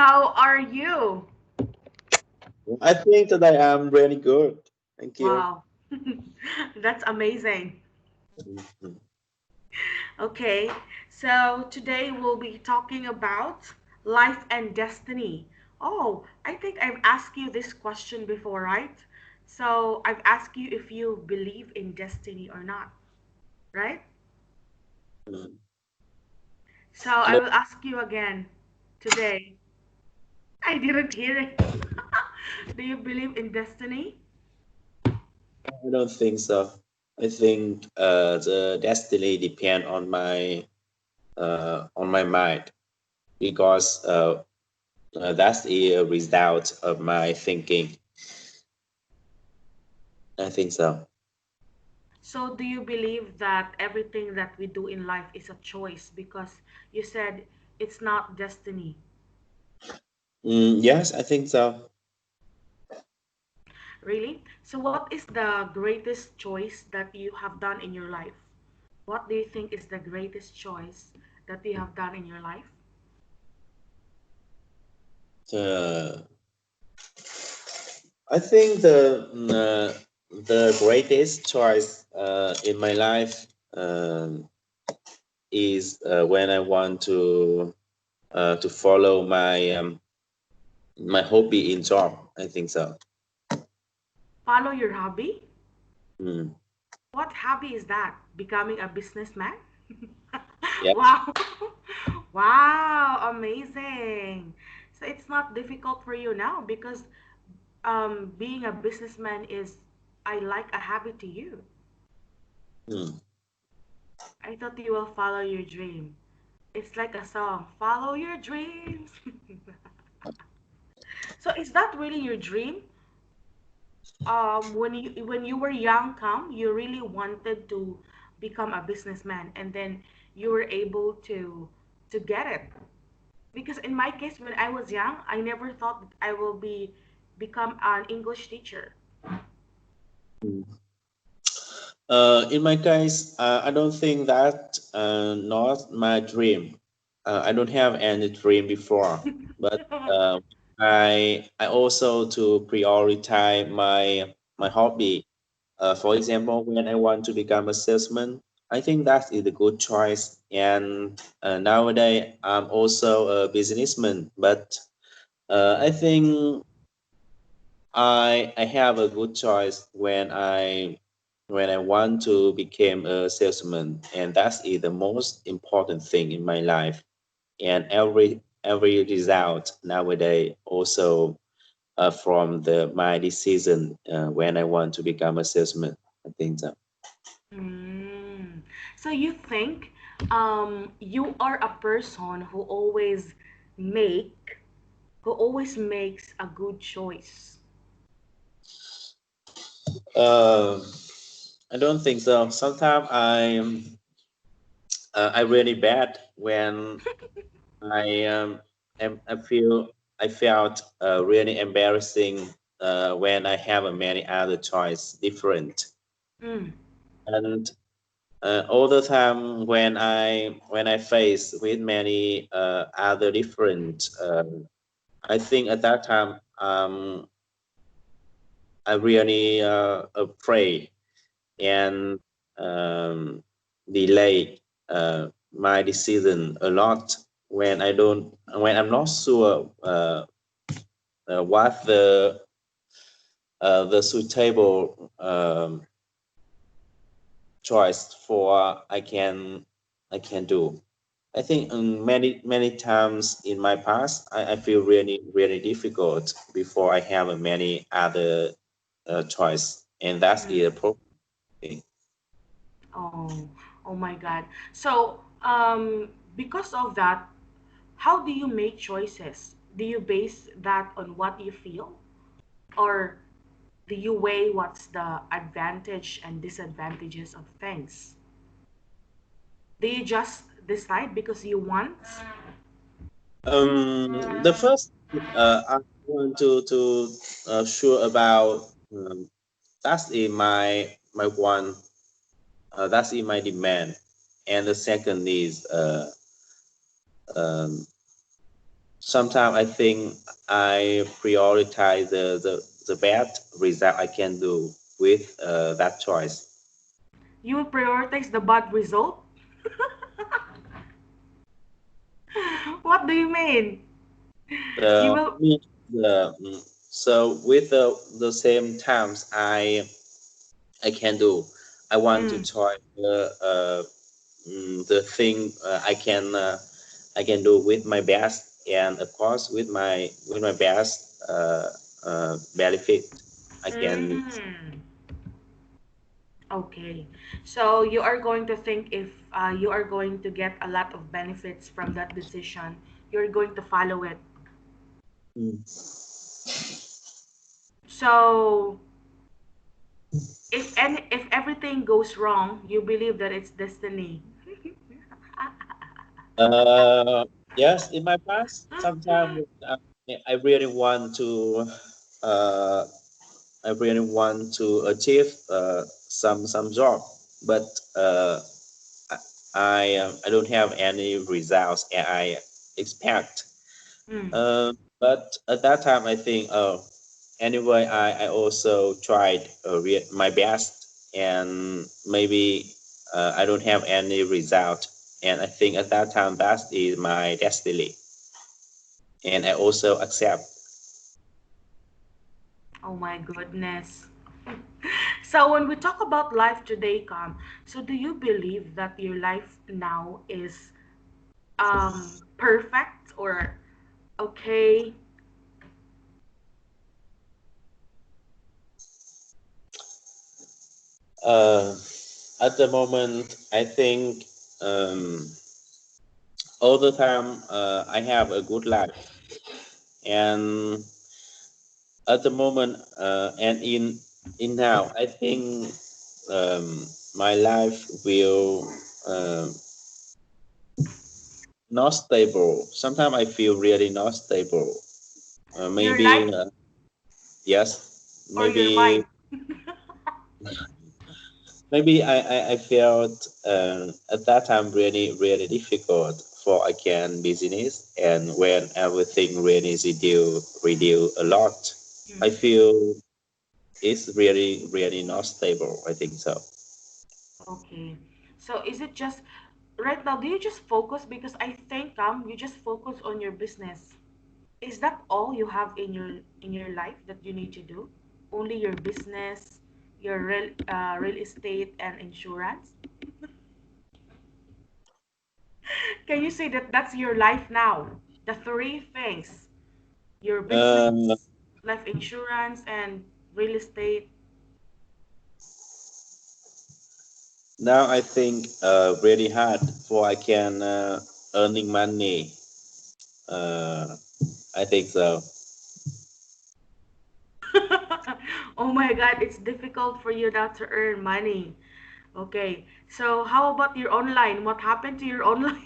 How are you? I think that I am really good. Thank you. Wow, that's amazing. Mhm. Okay, so today we'll be talking about life and destiny. Oh, I think I've asked you this question before, right? So I've asked you if you believe in destiny or not, right? Mhm. So I I don't, will ask you again today. I didn't hear it. Do you believe in destiny? I don't think so. I think the destiny depend on my mind because that's a result of my thinking. I think so. So, do you believe that everything that we do in life is a choice? Because you said it's not destiny. Yes, I think so. Really? So, what is the greatest choice that you have done in your life? What do you think is the greatest choice that you have done in your life? Uh, I think the greatest choice in my life is when I want to follow my hobby in job. I think so. Follow your hobby? Mm. What hobby is that? Becoming a businessman? Yeah. Wow. Wow, amazing. So it's not difficult for you now because being a businessman is I like a hobby to you. Mm. I thought you will follow your dream. It's like a song, follow your dreams. So is that really your dream? When you were young, Kam, you really wanted to become a businessman, and then you were able to get it. Because in my case, when I was young, I never thought that I will become an English teacher. Mm. In my case, I don't think that not my dream. I don't have any dream before, but uh, I also to prioritize my hobby. For example, when I want to become a salesman, I think that is a good choice. And nowadays, I'm also a businessman, but I think I have a good choice when I want to become a salesman, and that is the most important thing in my life. And every result nowadays also from the my decision when I want to become a salesman. I think so. Mm. So you think you are a person make who always makes a good choice. Uh, I don't think so. Sometimes I really bad when I I felt really embarrassing when I have a many other choice different Mm. and all the time when I face with many other different I think at that time I really afraid and um, delay my decision a lot when I'm not sure what the suitable choice for I can do. I think many times in my past I feel really difficult before I have a many other choice, and that's Mm. a problem. Oh, oh my God. So, because of that, how do you make choices? Do you base that on what you feel? Or do you weigh what's the advantage and disadvantages of things? Do you just decide because you want? The first I want to sure about that's in my one that's in my demand, and the second is um, sometimes I think I prioritize the bad result I can do with that choice. You will prioritize the bad result? What do you mean? You The, will. so with the same times I can do, I want to Mm, try the thing I can do with my best, and of course with my best benefit I can. mm. Okay. So you are going to think if you are going to get a lot of benefits from that decision, you're going to follow it. Mm. So if everything goes wrong, you believe that it's destiny. Uh, yes, in my past, sometimes I really want to uh, I really want to achieve some job, but uh, I don't have any results I expect. Mm. But at that time, I think, oh, anyway, I also tried my best, and maybe I don't have any result. And I think at that time, that is my destiny, and I also accept. Oh my goodness. So when we talk about life today, Kam, so do you believe that your life now is perfect or okay? Uh, at the moment, I think all the time I have a good life, and at the moment and in now, I think my life will uh, not stable. Sometimes I feel really not stable. Your life Maybe yes, or your life? maybe I felt at that time really difficult for I can business, and when everything really reduce a lot, I Mm, feel it's really not stable. I think so. okay. So is it just right now? Do you just focus because I think you just focus on your business. Is that all you have in your life that you need to do? Only your business, your real estate and insurance? Can you say that that's your life now? The three things: your Uh, business, life insurance, and real estate. Now I think really hard for I can earning money. Uh, I think so. Oh my God, it's difficult for you now to earn money. Okay, so how about your online? What happened to your online?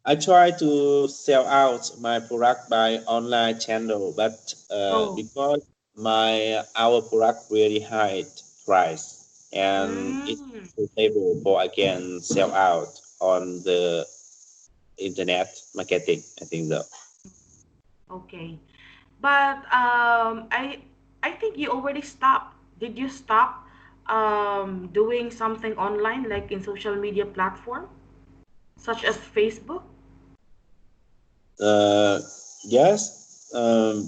I try to sell out my product by online channel, but Oh. because my our product really high price, and it's Mm, suitable for I can sell out on the internet marketing. I think so. okay. But I think you already stopped. Did you stop doing something online like in social media platform such as Facebook? Uh, yes,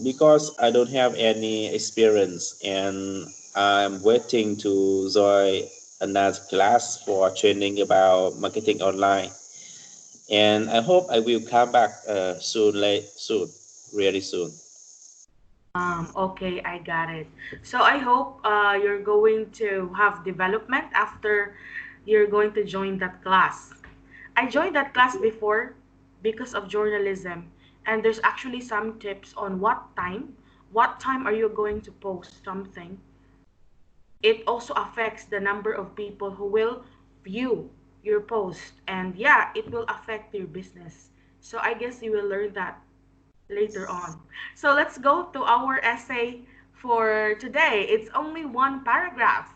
because I don't have any experience, and I'm waiting to join another class for training about marketing online. And I hope I will come back soon, really soon. Okay, I got it. So I hope you're going to have development after you're going to join that class. I joined that class before because of journalism, and there's actually some tips on what time are you going to post something. It also affects the number of people who will view your post, and yeah, it will affect your business. So I guess you will learn that later on. So let's go to our essay for today. It's only one paragraph.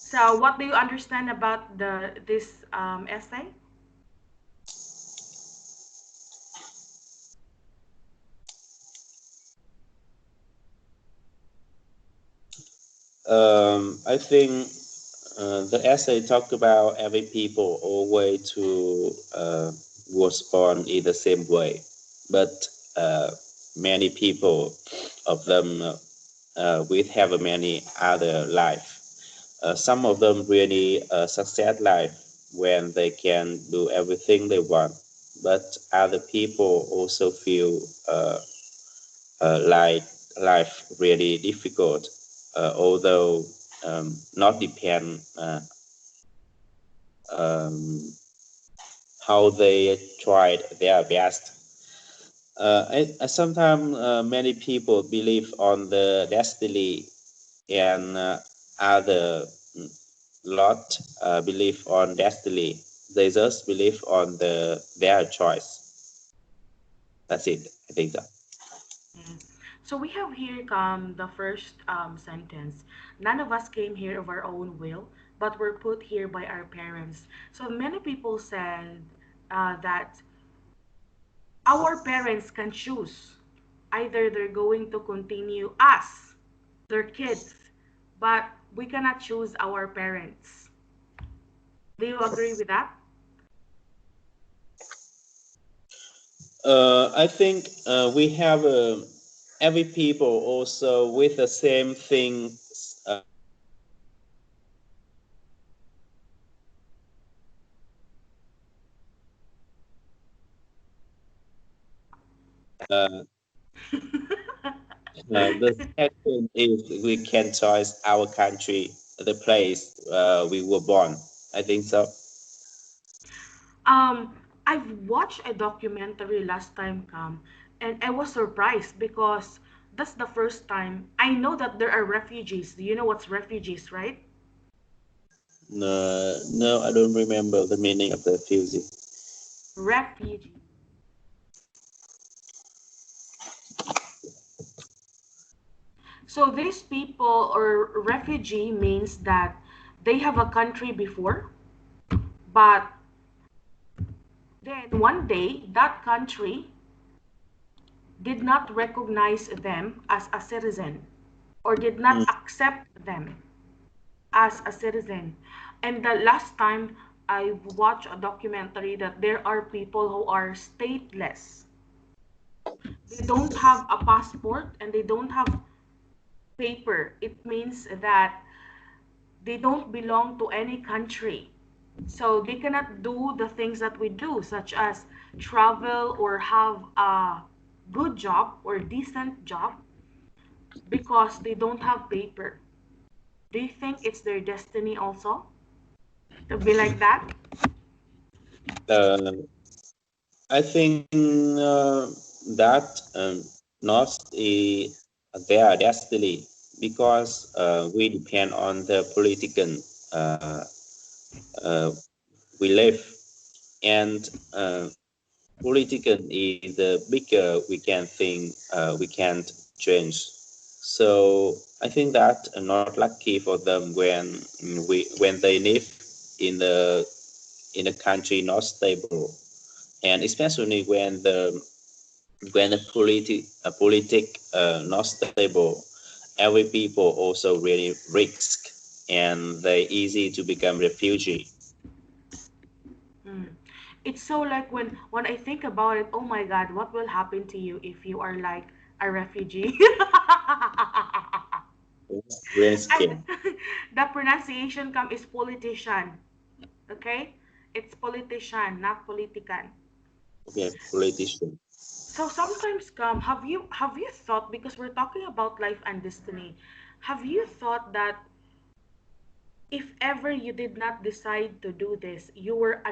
So what do you understand about the this essay? I think the essay talked about every people always to was born in the same way, but uh, many people of them will have a many other life. Some of them really success life when they can do everything they want, but other people also feel like life really difficult, although not depend um, how they tried their best. Sometimes many people believe on the destiny and other lot believe on destiny. They just believe on their choice. That's it. I think so. Mm. So we have here the first sentence. None of us came here of our own will, but were put here by our parents. So many people said that our parents can choose. Either they're going to continue us, their kids, but we cannot choose our parents. Do you agree with that? I think we have every people also with the same thing. Uh, the second is we can choose our country, the place we were born. I think so. Um, I've watched a documentary last time, and I was surprised because that's the first time I know that there are refugees. Do you know what's refugees, right? No, no, I don't remember the meaning of the fusing. Refugee. So these people or refugee means that they have a country before, but then one day that country did not recognize them as a citizen or did not Mm. accept them as a citizen. And the last time I watched a documentary that there are people who are stateless. They don't have a passport and they don't have paper. It means that they don't belong to any country. So they cannot do the things that we do, such as travel or have a good job or decent job because they don't have paper. Do you think it's their destiny also to be like that? Uh, I think that not their destiny because we depend on the political uh, uh, we live and political is the bigger we can think we can't change. So I think that not lucky for them when they live in the country not stable, and especially when the politic not stable, every people also really risk and they easy to become refugee. Mm. It's so like when I think about it, oh my God, what will happen to you if you are like a refugee? Really And scary. the pronunciation come is politician, okay? It's politician, not politican. Okay, politician. So sometimes come, have you thought because we're talking about life and destiny, have you thought that if ever you did not decide to do this, you were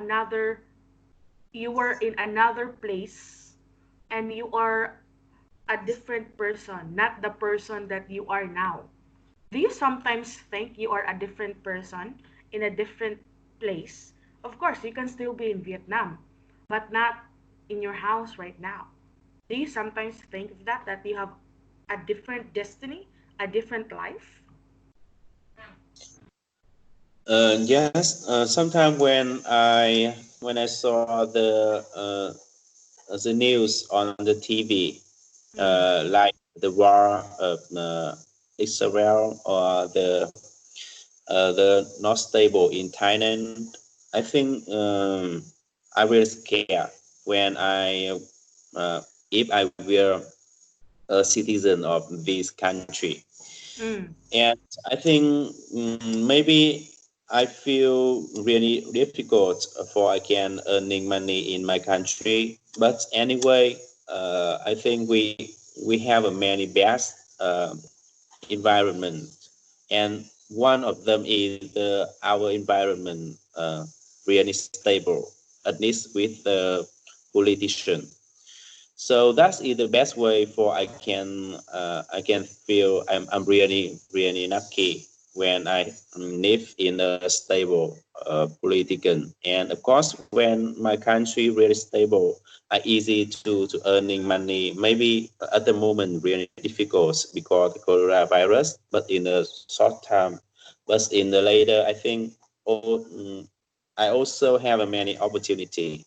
in another place and you are a different person, not the person that you are now. Do you sometimes think you are a different person in a different place? Of course, you can still be in Vietnam, but not in your house right now. Do you sometimes think of that you have a different destiny, a different life? Yes, sometime when I saw the news on the TV, Mm. like the war. Israel or the not stable in Thailand, I think I will scare when uh, if I were a citizen of this country. Mm, And I think maybe I feel really difficult for I can earning money in my country. But anyway, I think we have a many best environment, and one of them is our environment really stable, at least with the politician. So that's the best way for I can feel I'm really lucky when I live in a stable political. And of course when my country really stable, I easy to earning money. Maybe at the moment really difficult because the coronavirus, but in a short time, but in the later I think all, I also have a many opportunity.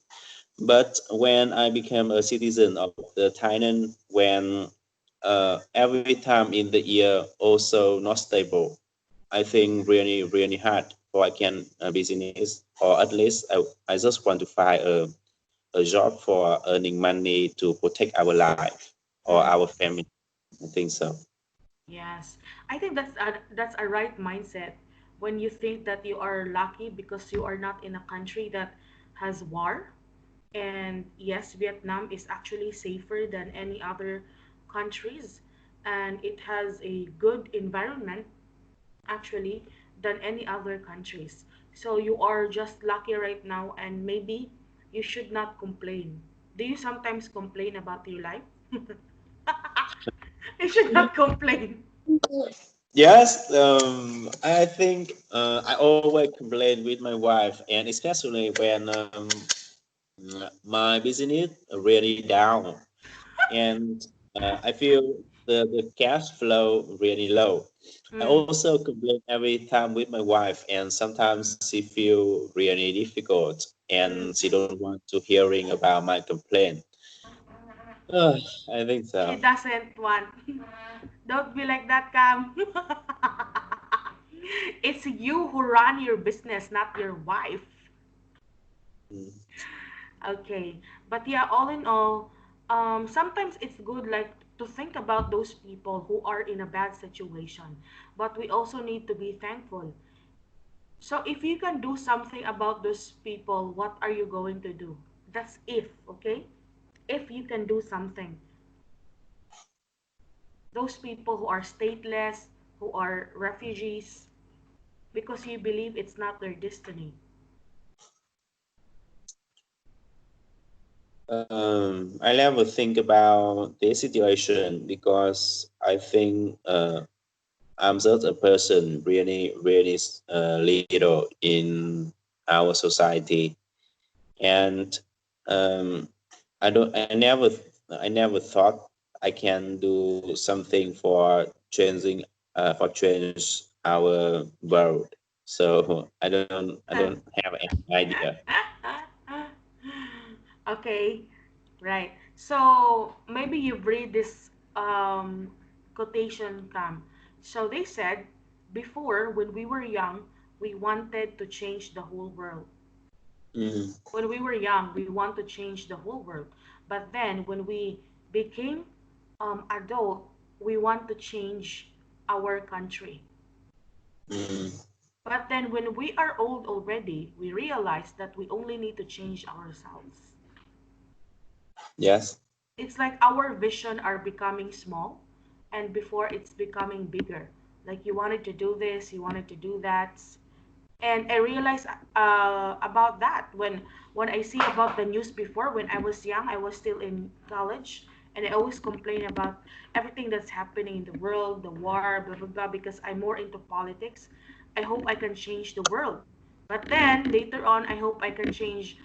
But when I became a citizen of the Thailand, when every time in the year also not stable, I think really hard for I can business, or at least I just want to find a job for earning money to protect our life or mm, our family. I think so. yes. I think that's a right mindset when you think that you are lucky because you are not in a country that has war. And yes, Vietnam is actually safer than any other countries, and it has a good environment actually than any other countries. So you are just lucky right now, and maybe you should not complain. Do you sometimes complain about your life? You should not complain. Yes, I think I always complain with my wife, and especially when my business really down, and I feel the cash flow really low. I Mm. also complain every time with my wife, and sometimes she feel really difficult, and Mm. she don't want to hearing about my complaint. Uh, I think She so. doesn't want. Don't be like that, Cam. It's you who run your business, not your wife. Mm. Okay, but yeah, all in all, sometimes it's good like to think about those people who are in a bad situation, but we also need to be thankful. So if you can do something about those people, what are you going to do? That's if, okay? If you can do something, those people who are stateless, who are refugees, because you believe it's not their destiny. I never think about this situation because I think I'm just a person really little in our society, and um, I never thought I can do something for change our world. So I don't have any idea. Okay, right. So maybe you've read this quotation, Cam. So they said, before, when we were young, we wanted to change the whole world. Mm, When we were young, we want to change the whole world. But then when we became adult, we want to change our country. mm, But then when we are old already, we realize that we only need to change ourselves. yes. It's like our vision are becoming small, and before it's becoming bigger. Like you wanted to do this, you wanted to do that, and I realized about that when I see about the news before. When I was young, I was still in college, and I always complain about everything that's happening in the world, the war, blah blah blah, because I'm more into politics. I hope I can change the world, but then later on, I hope I can change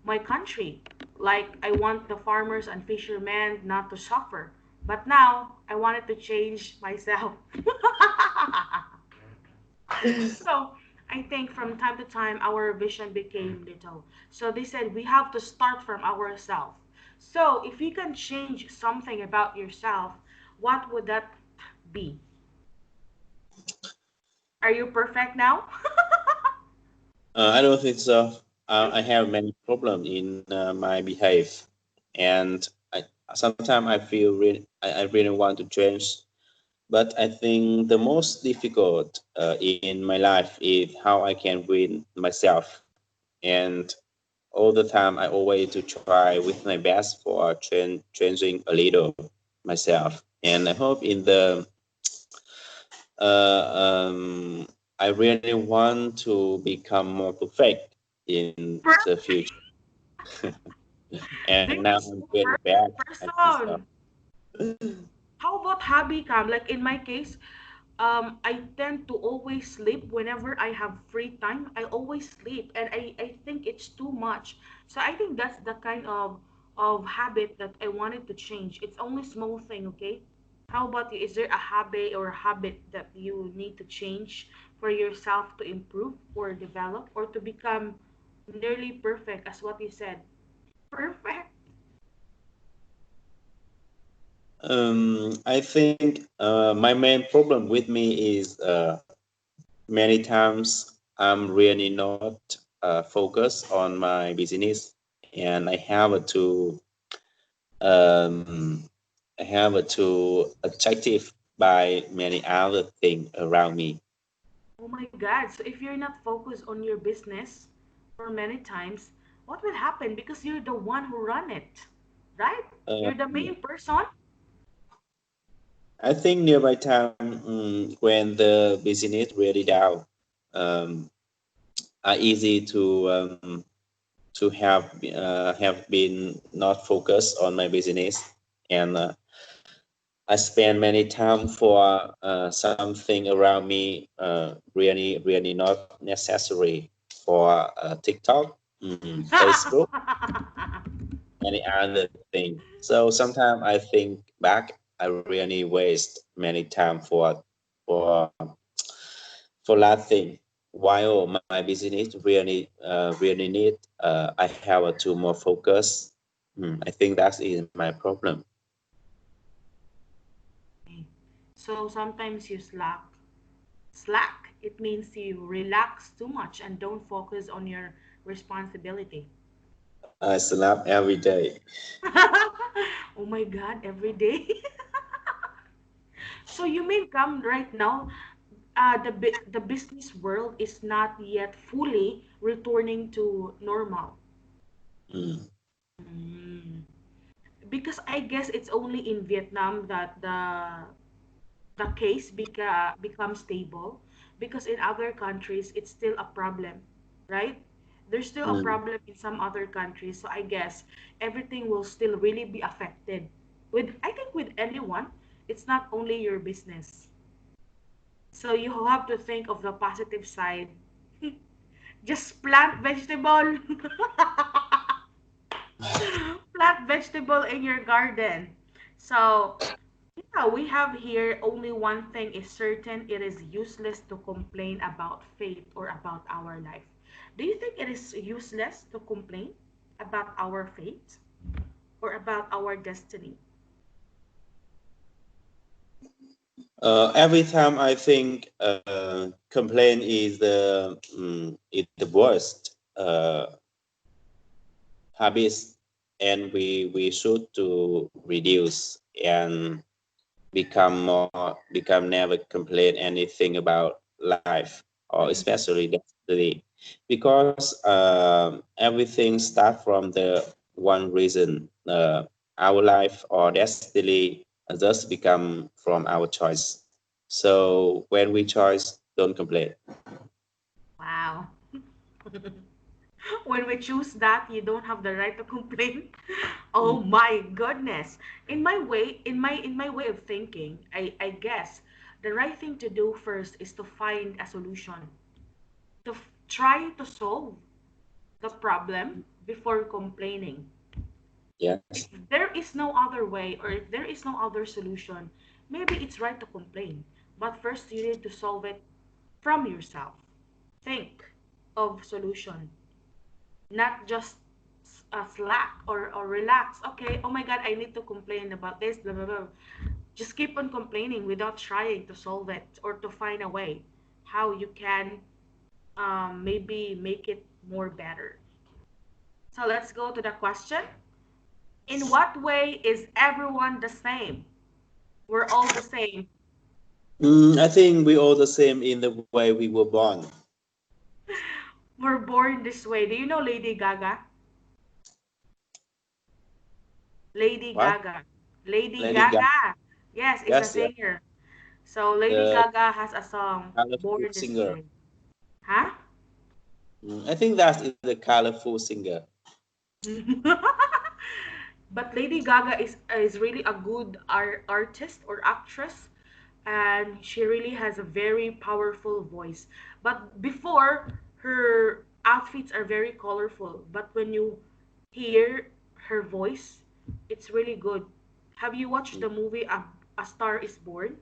my country. Like I want the farmers and fishermen not to suffer. But now I wanted to change myself. So I think from time to time our vision became little. So they said we have to start from ourselves. So if you can change something about yourself, what would that be? Are you perfect now? I don't think so. I have many problems in my behavior, and sometimes I feel I really want to change. But I think the most difficult in my life is how I can win myself. And all the time, I always to try with my best for changing a little myself. And I hope in the I really want to become more perfect in the Perfect. future. And There now is I'm no getting back. perfect I think so. person. How about hobby cam? Like in my case, I tend to always sleep whenever I have free time. I always sleep, and I think it's too much. So I think that's the kind of habit that I wanted to change. It's only small thing, okay? How about you? Is there a habit or a habit that you need to change for yourself to improve or develop or to become nearly perfect, as what you said? Perfect. I think my main problem with me is many times I'm really not focused on my business, and um, I have to attractive by many other things around me. Oh my God. So if you're not focused on your business for many times, what will happen? Because you're the one who run it, right? You're the Um, main person. I think nearby time when the business really down, um, are easy to have been not focused on my business, and I spend many time for something around me really not necessary for TikTok, Facebook, any other thing. So sometimes I think back, I really waste many time for for nothing. While my business really need I have to more focus. I think that is my problem. Okay. So sometimes you slack. Slack, it means you relax too much and don't focus on your responsibility. I sleep every day. Oh my God, every day. So you mean come right now, the business world is not yet fully returning to normal. Mm, Mm. Because I guess it's only in Vietnam that the case becomes stable. Because in other countries it's still a problem, right? There's still a mm. problem in some other countries. So I guess everything will still really be affected. With I think with anyone, it's not only your business. So you have to think of the positive side. Just plant vegetable. Plant vegetable in your garden. So, yeah, we have here only one thing is certain, it is useless to complain about fate or about our life. Do you think it is useless to complain about our fate or about our destiny? Every time I think complaint is the worst habits, and we should to reduce and become never complain anything about life, or Mm, especially destiny, because everything start from the one reason, our life or destiny just become from our choice. So when we choice, don't complain. wow. When we choose that, you don't have the right to complain. Oh Mm, my goodness. In my way of thinking, I guess the right thing to do first is to find a solution. To try to solve the problem before complaining. yes. If there is no other way or if there is no other solution, maybe it's right to complain. But first you need to solve it from yourself. Think of solution, not just slack or relax. Okay, oh my God, I need to complain about this, blah, blah, blah. Just keep on complaining without trying to solve it or to find a way. how you can maybe make it more better. So let's go to the question. In what way is everyone the same? We're all the same. I think we all the same in the way we were born. We're born this way. Do you know Lady Gaga? Lady What? Gaga. Lady Lady Gaga. Gaga. Yes, it's a Yes, yes. singer. So Lady The Gaga has a song, colorful Born This singer. Way. Huh? I think that is the colorful singer. But Lady Gaga is really a good artist or actress, and she really has a very powerful voice. But before, her outfits are very colorful, but when you hear her voice, it's really good. Have you watched the movie A Star Is Born?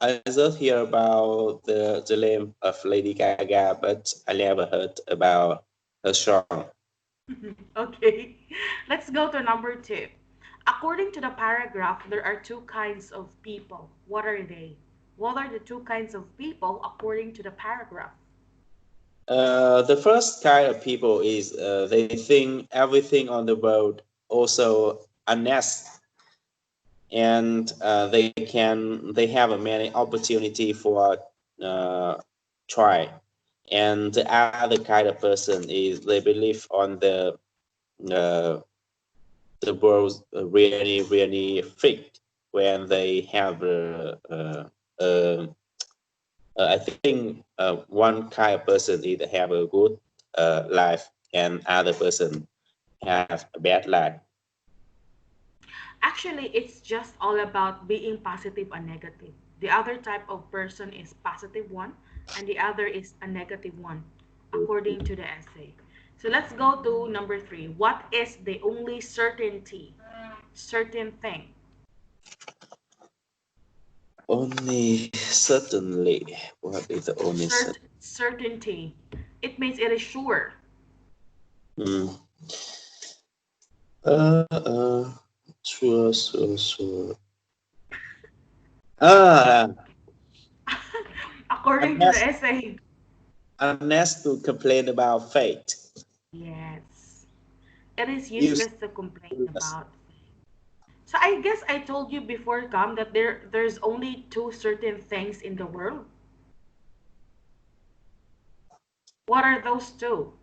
I just hear about the name of Lady Gaga, but I never heard about her song. Okay, let's go to number two. According to the paragraph, there are two kinds of people. What are they? What are the two kinds of people according to the paragraph? The first kind of people is they think everything on the road also a nest, and they have a many opportunity for uh, try. And the other kind of person is they believe on uh, the world really fit when they have uh, I think one kind of person either have a good life and other person have a bad life. Actually, it's just all about being positive and negative. The other type of person is positive one, and the other is a negative one, according to the essay. So let's go to number three. What is the only certainty? Certain thing. Only certainly. What is the only Certainty. It means it is sure. mm. uh sure. Ah, According to the unless essay. unless to complain about fate. Yes. It is Use useless to complain about. So I guess I told you before, Cam, that there's only two certain things in the world. What are those two?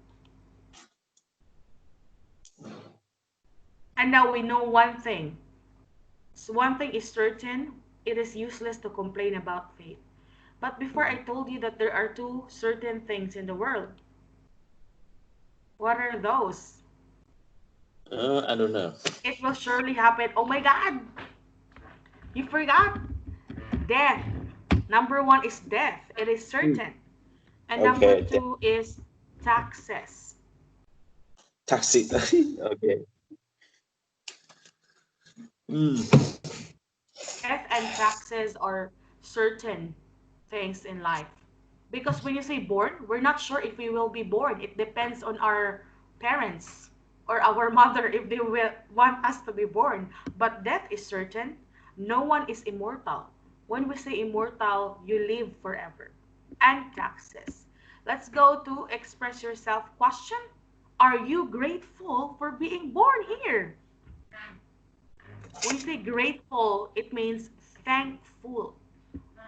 And now we know one thing. So one thing is certain, it is useless to complain about fate. But before I told you that there are two certain things in the world. What are those? I don't know. It will surely happen. Oh my God, you forgot. Death. Number one is death. It is certain. And number Okay, two is taxes. taxi. Okay. Mm. Death and taxes are certain things in life. Because when you say born, we're not sure if we will be born. It depends on our parents or our mother if they will want us to be born. But death is certain. No one is immortal. When we say immortal, you live forever. And taxes. Let's go to express yourself question. Are you grateful for being born here? When you say grateful, it means thankful.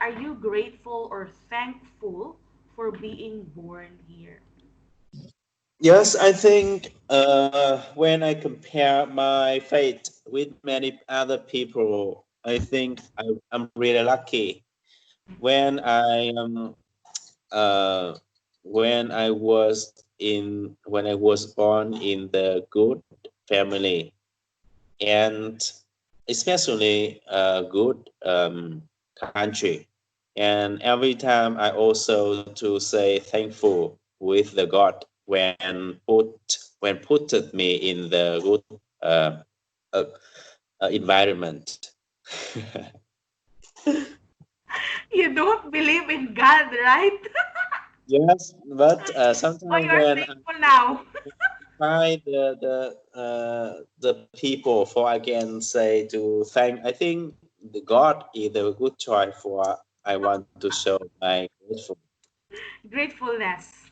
Are you grateful or thankful for being born here? Yes, I think when I compare my fate with many other people, I think I'm really lucky. When I uh, when I was born in the good family, and especially a good country. And every time I also to say thankful with the God when putted me in the good uh, uh, environment. You don't believe in God, right? Yes, but Oh, sometimes you're when I thankful now. find the people for I can say to thank, I think the God is a good choice I want to show my grateful. Gratefulness.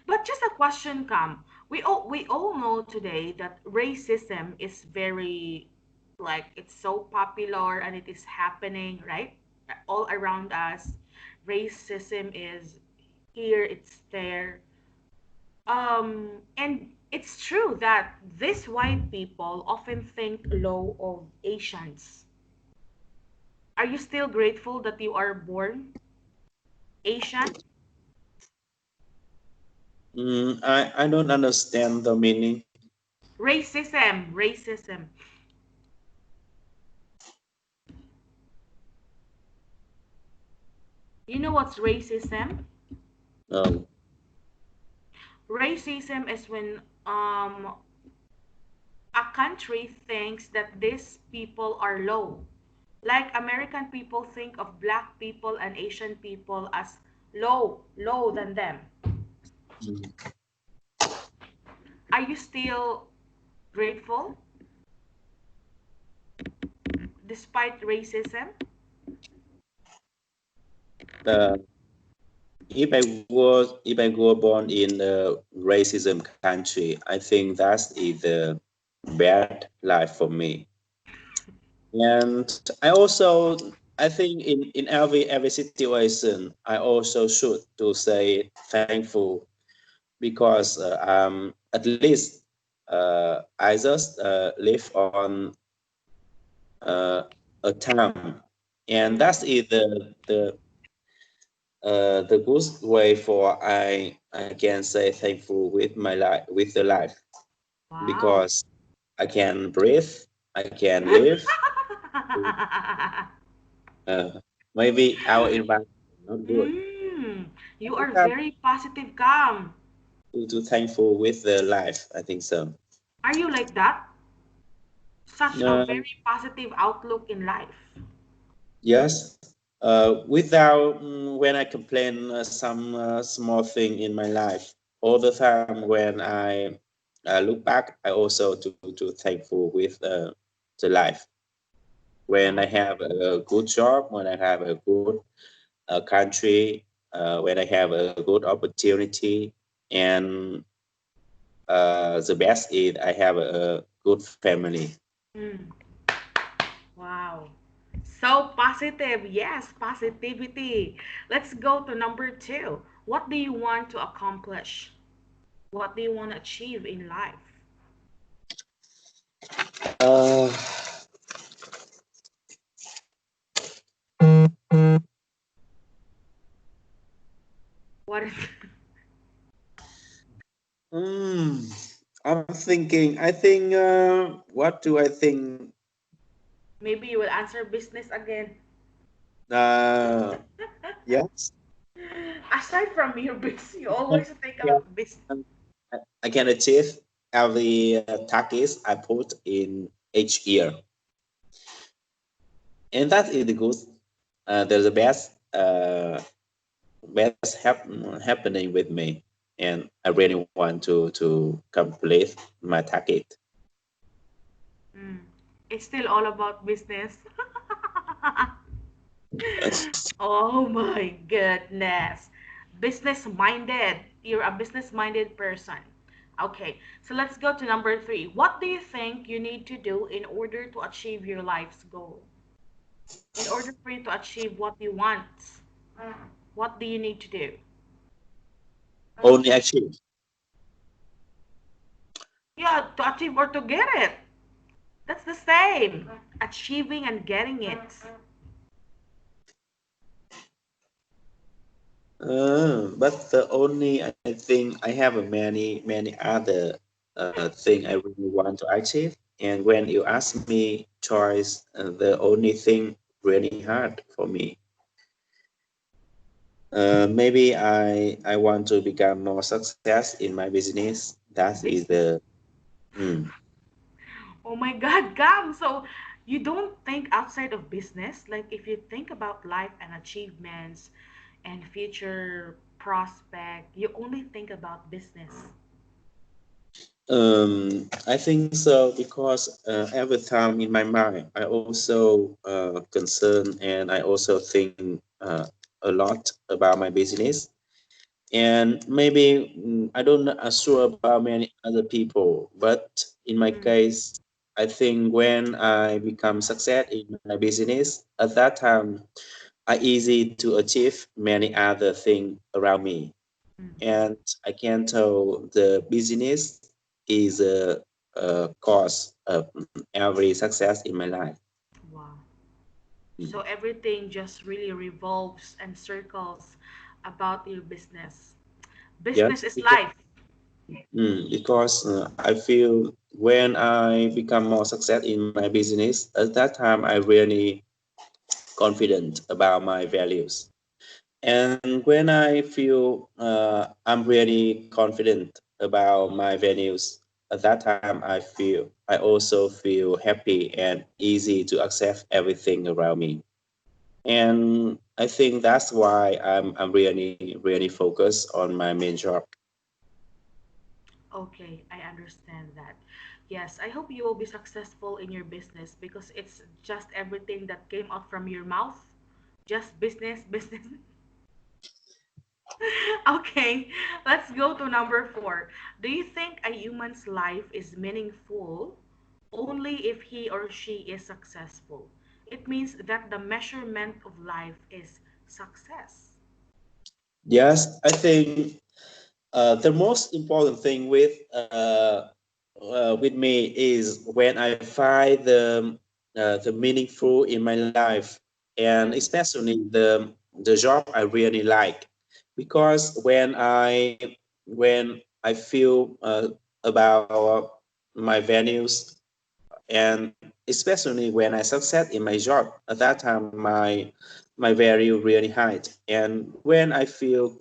But just a question, Cam. We all know today that racism is very, like, it's so popular and it is happening, right? All around us. Racism is here, it's there. And it's true that these white people often think low of Asians. Are you still grateful that you are born Asian? I don't understand the meaning. Racism, racism. You know what's racism? No. Racism is when a country thinks that these people are low. Like American people think of black people and Asian people as low than them. Mm. Are you still grateful despite racism? Uh, if I were born in a racism country, I think that is the bad life for me. And I think in every situation, I also should to say thankful because at least I just live on uh, a time, and Mm, that is the good way for I can say thankful with my life with the life wow. because I can breathe, I can live. Uh, Maybe our environment is not good. mm, I you think are I'm very positive, calm. too thankful with the life. I think so. Are you like that? Such a Um, very positive outlook in life. yes. Without when I complain some small thing in my life, all the time when I look back, I also to thankful with the life. When I Wow. have a good job, when I have a good country, when I have a good opportunity, and the best is I have a good family. Mm, wow. So positive. Yes, positivity. Let's go to number two. What do you want to accomplish? What do you want to achieve in life? Uh, What is mm, I'm thinking. I think. What do I think? maybe you will answer business again. Uh, yes. Aside from your business, you I always think can, about business. I can achieve every targets I put in each year, and that is the good. There's the best happening with me, and I really want to complete my target. Mm. It's still all about business. Oh my goodness. Business minded. You're a business minded person. Okay, so let's go to number three. What do you think you need to do in order to achieve your life's goal? In order for you to achieve what you want, what do you need to do? Only achieve. Yeah, to achieve or to get it. That's the same. Achieving and getting it. But the only I think I have a many other thing I really want to achieve. And when you ask me choice, the only thing really hard for me. Maybe I want to become more success in my business. That is Business. the mm, Oh my God, Gam. So you don't think outside of business? Like if you think about life and achievements and future prospect, you only think about business. I think so because every time in my mind, I also concern and I also think a lot about my business. And maybe I don't know sure about many other people, but in my Mm, case, I think when I become success in my business, at that time, I easy to achieve many other things around me, mm. and I can tell the business is a cause of every success in my life. Wow. So Mm. everything just really revolves and circles about your business. Business Yes, is life. because I feel when I become more success in my business, at that time I really confident about my values. And when I feel I'm really confident about my values, at that time I also feel happy and easy to accept everything around me. And I think that's why I'm really focused on my main job. Okay, I understand that. Yes, I hope you will be successful in your business because it's just everything that came out from your mouth. Just business, business. Okay, let's go to number four. Do you think a human's life is meaningful only if he or she is successful? It means that the measurement of life is success. Yes, I think the most important thing with me is when I find the meaningful in my life, and Mm, especially the job I really like, because when I feel about my values, and especially when I succeed in my job, at that time my value really high. And when I feel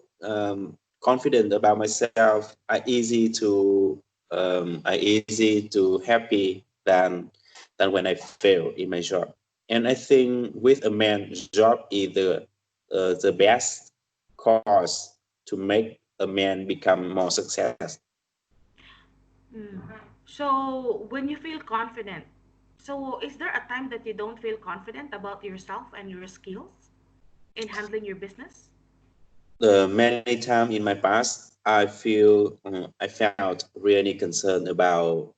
confident about myself, I easy to happy than when I fail in my job. And I think with a man, job is the best cause to make a man become more success. mm. So, when you feel confident, so is there a time that you don't feel confident about yourself and your skills in handling your business? Many times in my past, I felt really concerned about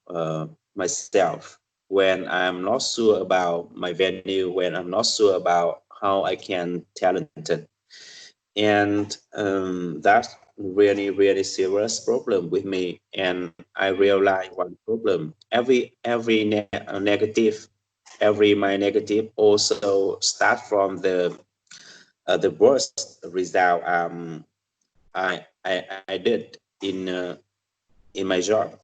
myself when I'm not sure about my value, when I'm not sure about how I can talented, and that's really serious problem with me. And I Mm, realize one problem: negative, every my negative also start from the worst result I did in my job.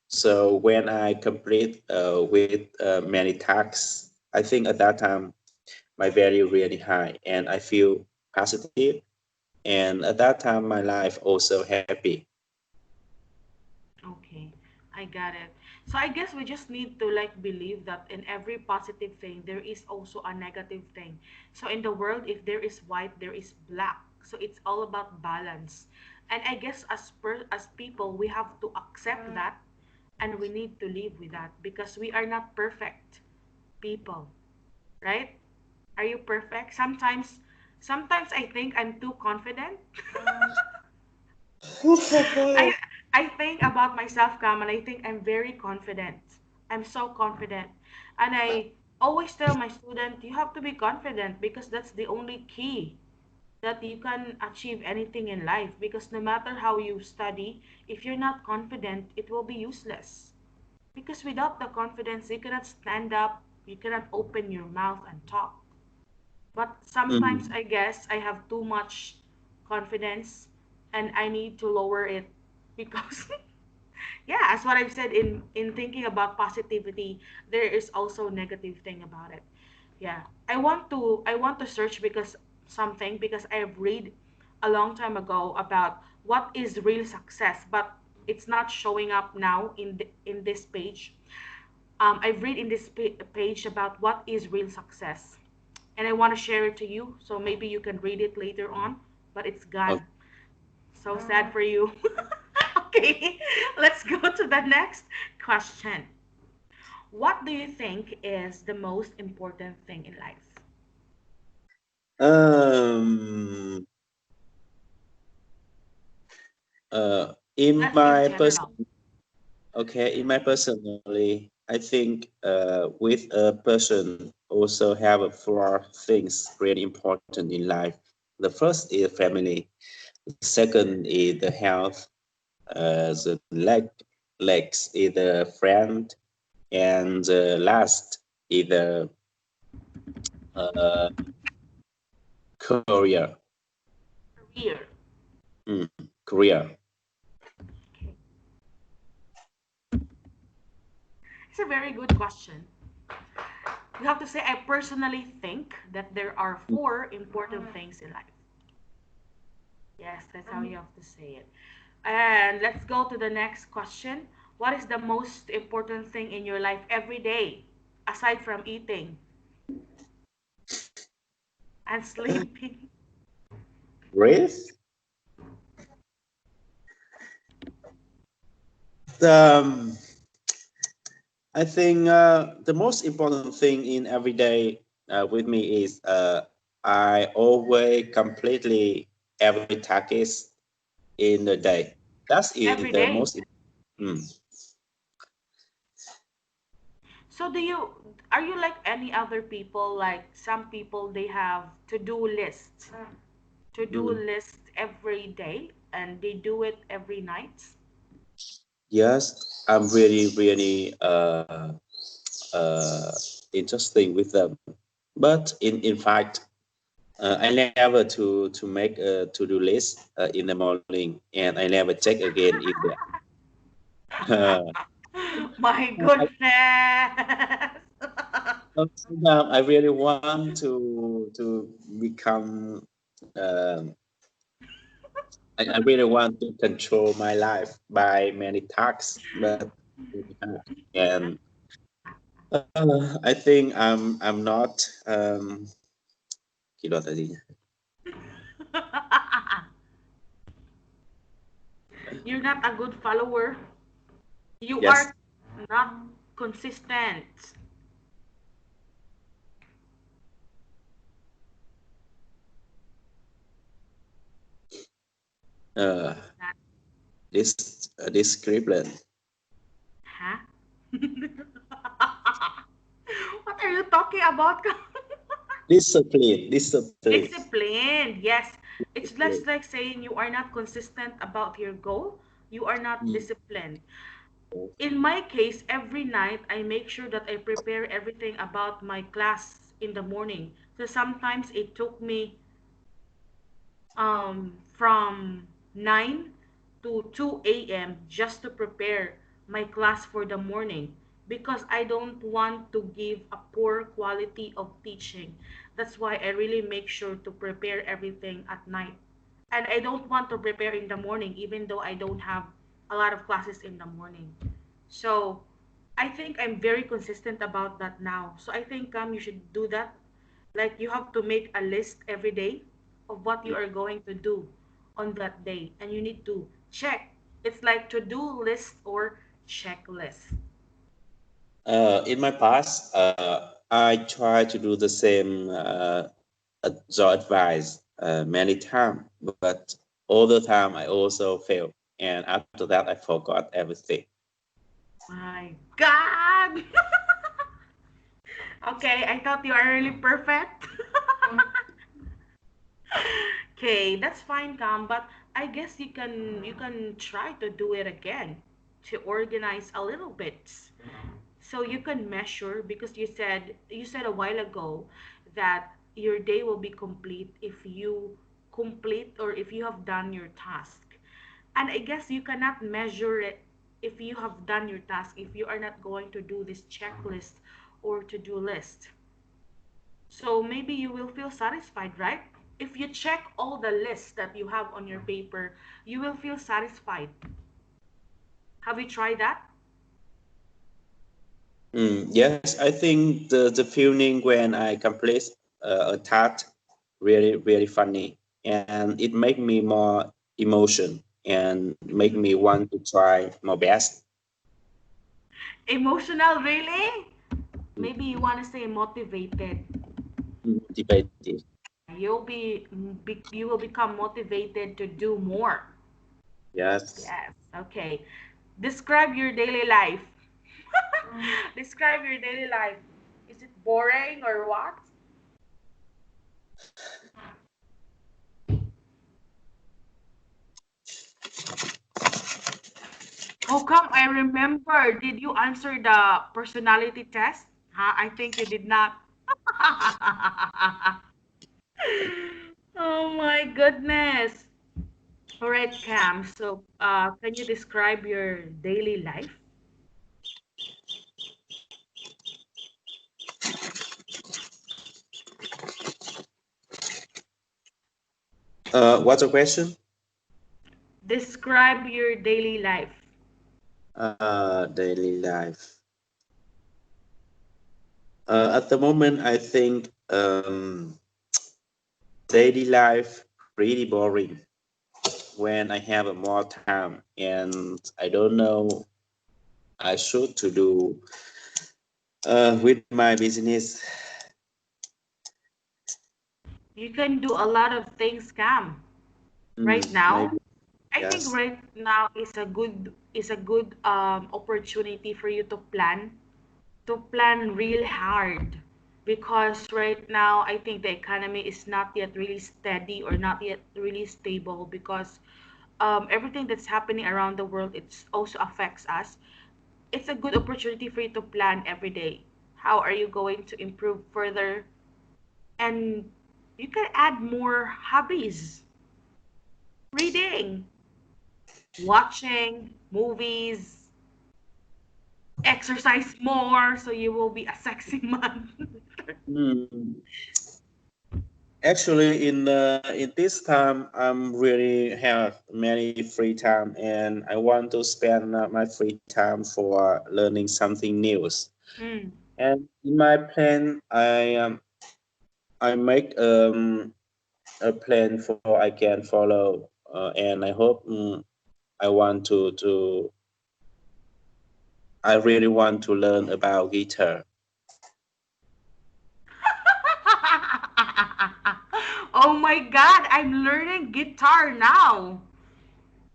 So when I complete with many tasks, I think at that time my value really high and I feel positive. And at that time, my life also happy. okay, I got it. So I guess we just need to like believe that in every positive thing there is also a negative thing. So in the world, if there is white, there is black. So it's all about balance. And I guess as people, we have to accept that and we need to live with that because we are not perfect people, right? Are you perfect? Sometimes I think I'm too confident. I I think about myself, Kam, and I think I'm very confident. I'm so confident. And I always tell my student, you have to be confident because that's the only key that you can achieve anything in life. Because no matter how you study, if you're not confident, it will be useless. Because without the confidence, you cannot stand up, you cannot open your mouth and talk. But sometimes Mm, I guess I have too much confidence and I need to lower it because yeah, as what I've said in thinking about positivity, there is also negative thing about it. Yeah. I want to search because something because I've read a long time ago about what is real success, but it's not showing up now in this page. I've read in this page about what is real success, and I want to share it to you. So maybe you can read it later on, but it's okay. gone. So sad for you. Okay, let's go to the next question. What do you think is the most important thing in life? Um, in Let's my in person, general. okay, in my personally, I think with a person also have four things really important in life. The first is family. The second is the health. The legs is the friend, and the last is the uh, career. Career. Mm, career. Okay. It's a very good question. You have to say, I personally think that there are four important things in life. Yes, that's how you have to say it. And let's go to the next question. What is the most important thing in your life every day, aside from eating and sleeping? Breathe. Um, I think the most important thing in every day with me is I always completely every task in the day. That's is Every the day. most. Mm. So are you like any other people? Like some people, they have to-do Mm. lists every day, and they do it every night. Yes, I'm really uh, interesting with them. But in fact, I never to make a to do list in the morning, and I never check again in the. My I, goodness. sometimes I really want to become. Um, I really want to control my life by many tasks, but and I think I'm not. Kilo tadi. You're not a good follower. You Yes. are not consistent. Uh, That, this scribbling. huh? What are you talking about? Discipline. Discipline. Disciplined, yes. It's less like saying you are not consistent about your goal. You are not Mm. disciplined. In my case, every night I make sure that I prepare everything about my class in the morning. So sometimes it took me from 9 to 2 a.m. just to prepare my class for the morning because I don't want to give a poor quality of teaching. That's why I really make sure to prepare everything at night. And I don't want to prepare in the morning even though I don't have a lot of classes in the morning. So I think I'm very consistent about that now. So I think you should do that. Like you have to make a list every day of what you are going to do on that day, and you need to check. It's like to-do list or checklist. In my past, I try to do the same your advice many times, but all the time I also fail, and after that I forgot everything. My God. Okay, I thought you are really perfect. Okay, that's fine, Cam, but I guess you can try to do it again to organize a little bit. So you can measure because you said a while ago that your day will be complete if you complete or if you have done your task. And I guess you cannot measure it if you have done your task if you are not going to do this checklist or to-do list. So maybe you will feel satisfied, right? If you check all the lists that you have on your paper, you will feel satisfied. Have you tried that? Yes, I think the feeling when I complete a task really funny, and it make me more emotion. and make me want to try my best. Emotional, really? Maybe you want to say motivated. Motivated. Yeah, you will become motivated to do more. Yes. Yes. Okay. Describe your daily life. Describe your daily life. Is it boring or what? How come I remember? Did you answer the personality test? Huh? I think you did not. Oh my goodness. All right, Cam. So, can you describe your daily life? What's the question? Describe your daily life. Daily life. At the moment, I think daily life pretty boring when I have more time and I don't know I should to do with my business. You can do a lot of things, Cam. Mm, Right now, maybe I think yes. right now is a good opportunity for you to plan real hard, because right now I think the economy is not yet really steady or not yet really stable, because everything that's happening around the world, it also affects us. It's a good opportunity for you to plan every day. How are you going to improve further? And you can add more hobbies: reading, watching movies, exercise more so you will be a sexy man. Mm, actually, in this time, I'm really have many free time, and I want to spend my free time for learning something new. Mm. And in my plan, I make a plan for I can follow, and I hope I want to I really want to learn about guitar. Oh my god, I'm learning guitar now.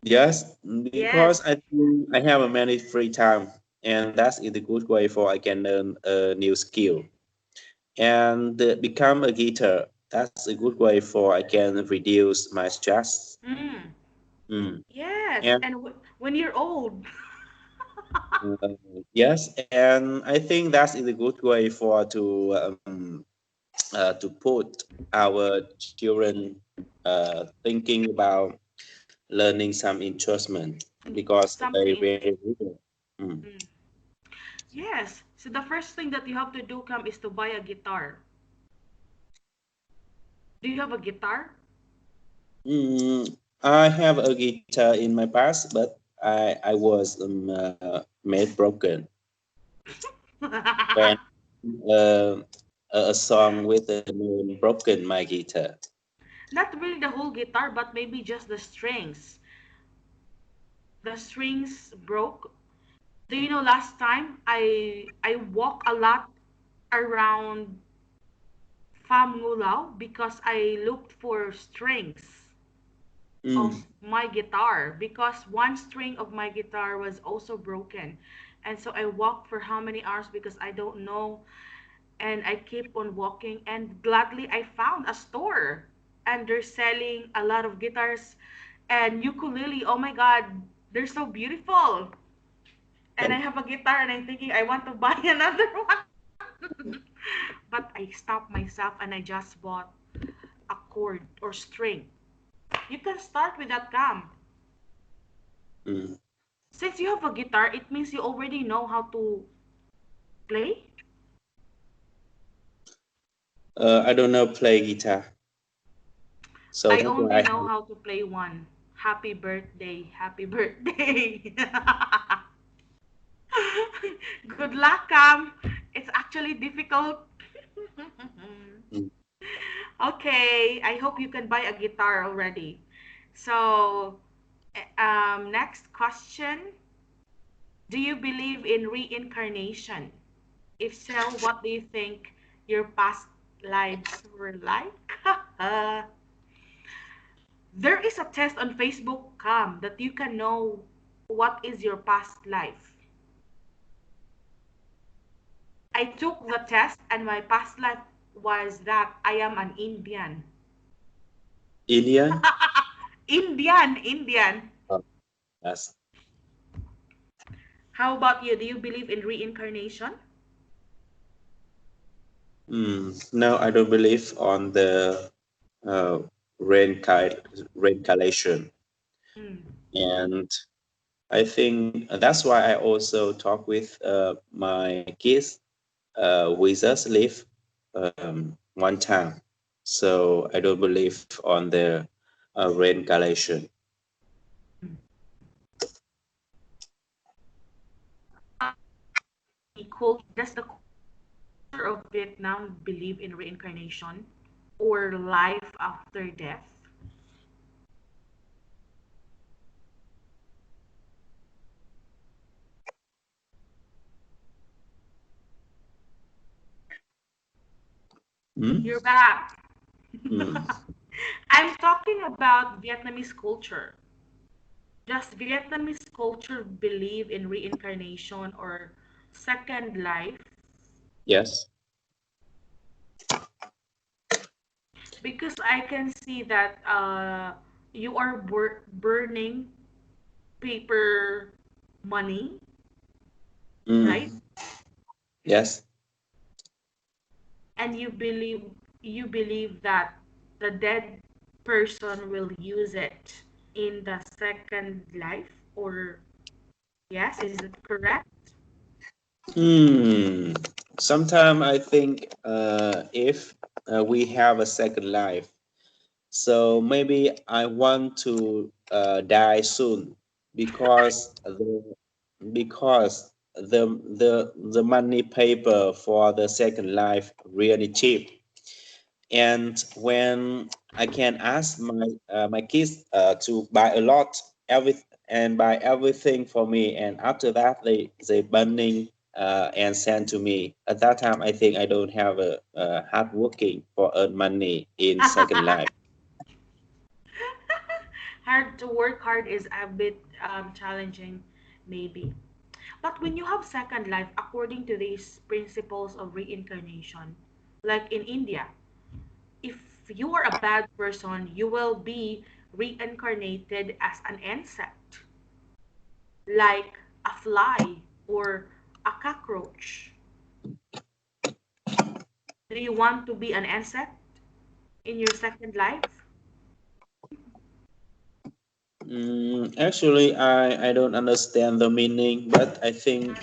Yes, because Yes. I think I have a many free time, and that's in a good way for I can learn a new skill and become a guitar. That's a good way for I can reduce my stress. Mm. Mm. Yes, And and when you're old. uh, yes, and I think that's in a good way for to put our children thinking about learning some instrument because Something they in. really need it. Mm. Mm. Yes. So the first thing that you have to do, Cam, is to buy a guitar. Do you have a guitar? I have a guitar in my past, but I was made broken when uh, a song with the name broken my guitar. Not really the whole guitar, but maybe just the strings. The strings broke. Do you know last time I walk a lot around Pham Ngulao because I looked for strings Mm. of my guitar, because one string of my guitar was also broken. And so I walked for how many hours because I don't know, and I keep on walking, and gladly I found a store, and they're selling a lot of guitars and ukulele. Oh my god, they're so beautiful. And I have a guitar and I'm thinking I want to buy another one. But I stopped myself and I just bought a cord or string. You can start with that, Cam. Mm. Since you have a guitar, it means you already know how to play. I don't know play guitar, so I that's why only I know have. how to play one. Happy birthday, happy birthday. Good luck, Cam. It's actually difficult. Mm. Okay, I hope you can buy a guitar already. So, Next question. Do you believe in reincarnation? If so, what do you think your past lives were like? There is a test on Facebook Cam that you can know what is your past life. I took the test and my past life was that I am an Indian. Indian? Indian. Oh, yes. How about you? Do you believe in reincarnation? No, I don't believe on the uh, reincarnation, Mm. and I think that's why I also talk with my kids. We just live one time, so I don't believe on the reincarnation. Does the culture of Vietnam believe in reincarnation or life after death? Hmm? You're back. Mm. I'm talking about Vietnamese culture. Does Vietnamese culture believe in reincarnation or second life? Yes. Because I can see that you are burning paper money, right? Mm. Yes. And you believe that the dead person will use it in the second life, or yes, is it correct? Hmm. Sometimes I think if we have a second life, so maybe I want to die soon because the money paper for the second life really cheap, and when I can ask my kids to buy a lot every and buy everything for me, and after that they burning and send to me. At that time, I think I don't have a hard working for earn money in second life. Hard to work hard is a bit challenging, maybe. But when you have second life, according to these principles of reincarnation, like in India, if you are a bad person, you will be reincarnated as an insect, like a fly or a cockroach. Do you want to be an insect in your second life? Actually, I don't understand the meaning, but I think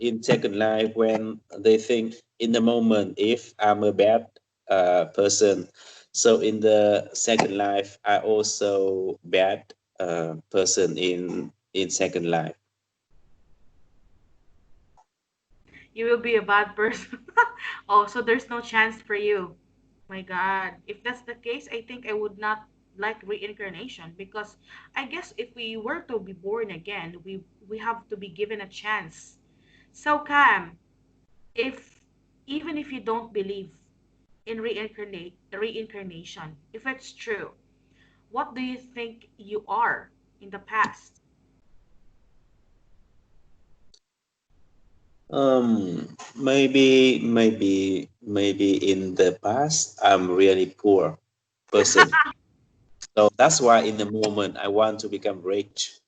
in second life, when they think in the moment, if I'm a bad person, so in the second life, I also bad person in second life. You will be a bad person. Oh, so there's no chance for you. My God. If that's the case, I think I would not like reincarnation, because I guess if we were to be born again, we have to be given a chance. So Cam, if even if you don't believe in reincarnation, if it's true, what do you think you are in the past? Maybe in the past, I'm really poor person. So that's why in the moment I want to become rich.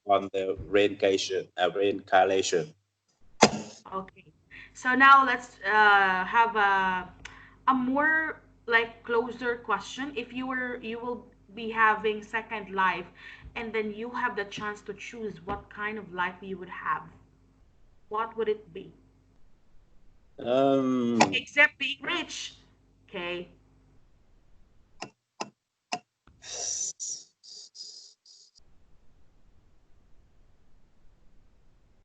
On the reincarnation. Okay. So now let's have a more like closer question. If you will be having second life, and then you have the chance to choose what kind of life you would have, what would it be? Um, Except being rich. Okay.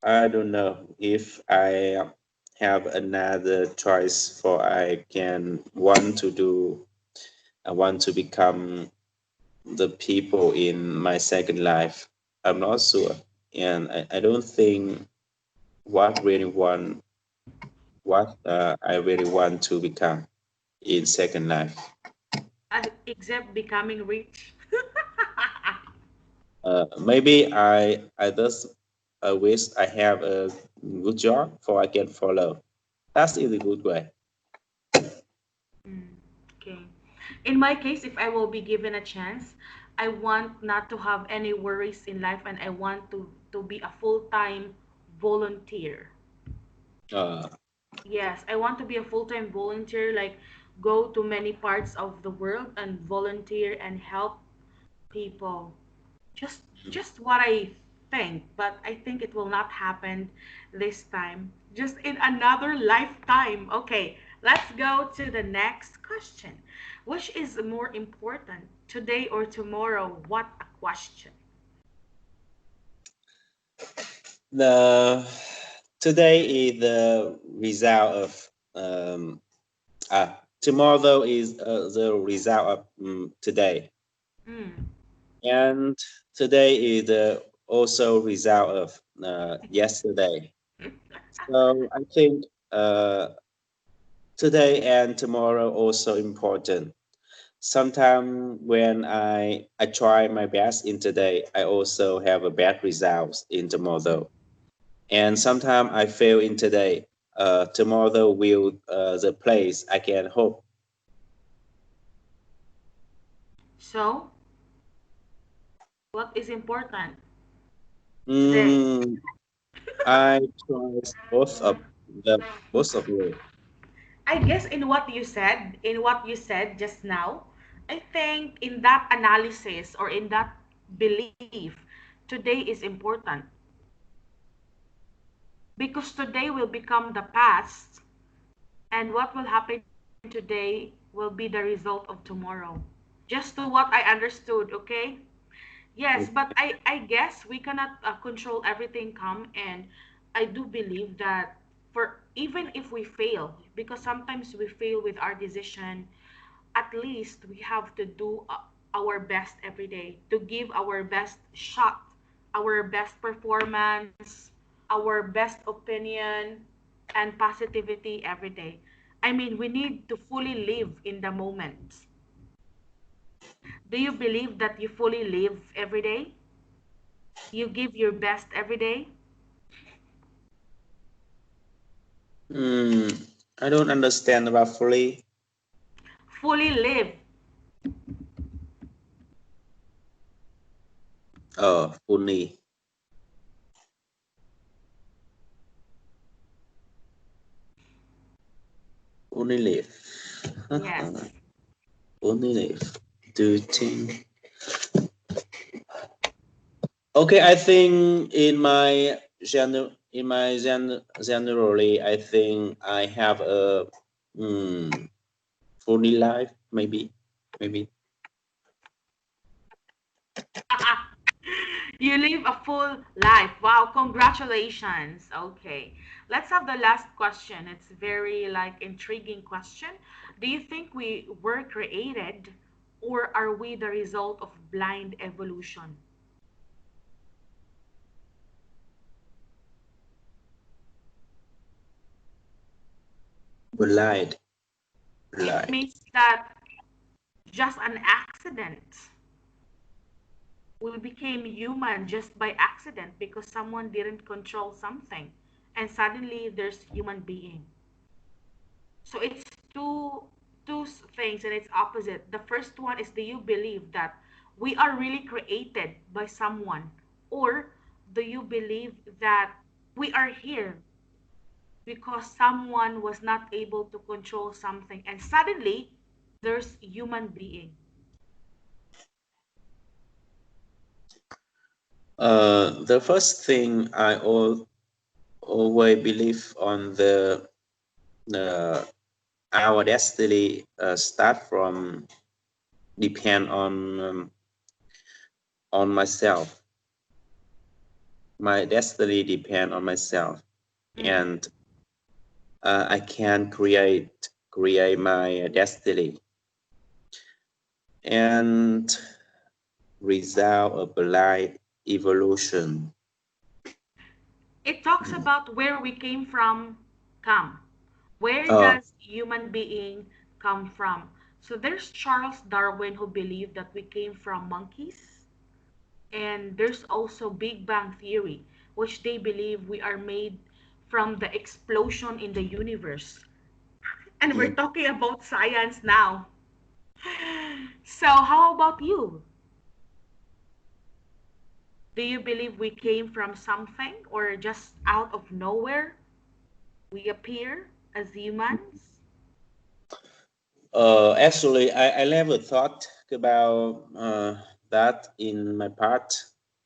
I don't know if I have another choice for I can want to do. I want to become. the people in my second life. I'm not sure, and I don't think what really want what I really want to become in second life. Except becoming rich. Maybe I just wish I have a good job for I can follow. That's in a good way. Mm, okay. In my case, if I will be given a chance, I want not to have any worries in life, and I want to be a full-time volunteer. Uh, Yes, I want to be a full-time volunteer, like go to many parts of the world and volunteer and help people. Just what I think, but I think it will not happen this time. Just in another lifetime. Okay, let's go to the next question. Which is more important, today or tomorrow? What a question. the today is the result of tomorrow is the result of today, Mm. and today is the also result of yesterday. So I think today and tomorrow also important. Sometimes when I try my best in today, I also have a bad results in tomorrow. And sometimes I fail in today. Tomorrow will the place I can hope. So, what is important today? Mm, I try the both of you. I guess in what you said just now, I think in that analysis or in that belief, today is important because today will become the past, and what will happen today will be the result of tomorrow. Just to what I understood, okay? Yes, but I guess we cannot control everything come, and I do believe that for even if we fail, because sometimes we fail with our decision, at least we have to do our best every day to give our best shot, our best performance, our best opinion, and positivity every day. I mean, we need to fully live in the moment. Do you believe that you fully live every day? You give your best every day? Mm, I don't understand roughly. Fully live. Oh, only live. Yes. Only live. Do you think? Okay, I think generally, I think I have a fully life, maybe. You live a full life. Wow, congratulations. Okay. Let's have the last question. It's very like intriguing question. Do you think we were created, or are we the result of blind evolution? Blind, It blind. means that just an accident. We became human just by accident because someone didn't control something, and suddenly there's human being. So it's things, and it's opposite. The first one is, do you believe that we are really created by someone, or do you believe that we are here because someone was not able to control something, and suddenly there's human being? The first thing always believe on the uh, our destiny start from depend on myself. My destiny depend on myself, Mm. and I can create my destiny. And result of polite evolution. It talks Mm. about where we came from, come. Where Oh, does human being come from? So there's Charles Darwin who believed that we came from monkeys. And there's also Big Bang Theory, which they believe we are made from the explosion in the universe. And we're mm. talking about science now. So, how about you? Do you believe we came from something or just out of nowhere we appear as humans? Actually, I never thought about that in my part,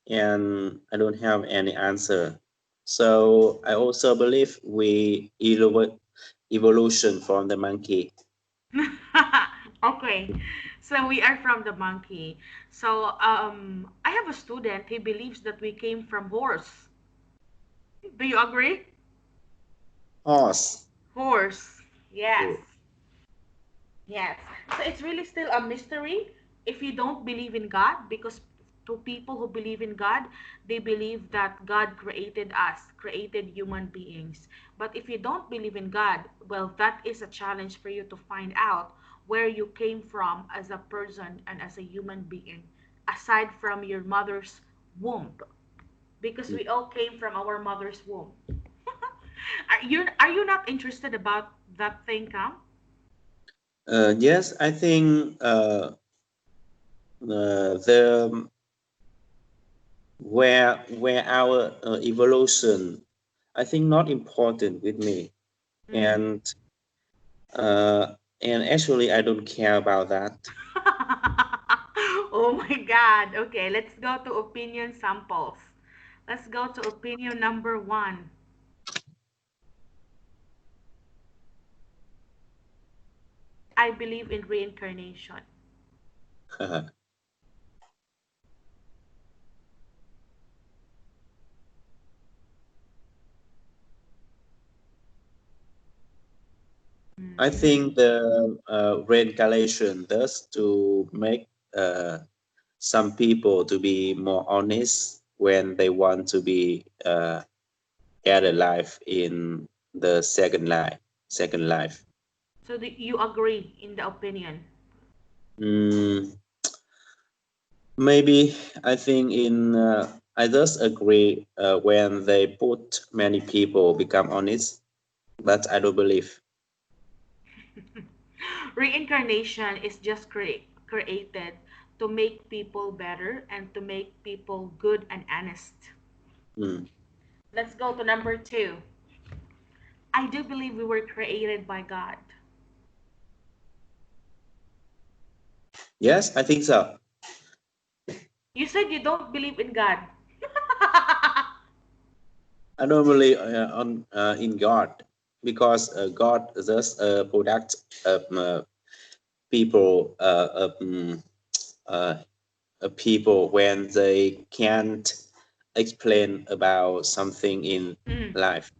and I don't have any answer. So I also believe we evolution from the monkey. Okay, so we are from the monkey. So I have a student. He believes that we came from horse. Do you agree? Horse. Horse. Yes. Yes. So it's really still a mystery if you don't believe in God, because to people who believe in God, they believe that God created us, created human beings. But if you don't believe in God, well, that is a challenge for you to find out where you came from as a person and as a human being, aside from your mother's womb, because we all came from our mother's womb. Are you not interested about that thing, Cam? Yes, I think the where our evolution, I think not important with me, Mm. and uh, and actually I don't care about that. Oh my God. Okay, let's go to opinion samples. Let's go to opinion number one. I believe in reincarnation. I Mm-hmm. think the reincarnation does to make some people to be more honest when they want to be added life in the second life. So you agree in the opinion? Mm, maybe I think in I just agree when they put many people become honest, but I don't believe. Reincarnation is just created to make people better and to make people good and honest. Mm. Let's go to number two. I do believe we were created by God. Yes, I think so. You said you don't believe in God. I don't believe on in God because God is just a product of people uh, people when they can't explain about something in Mm. life.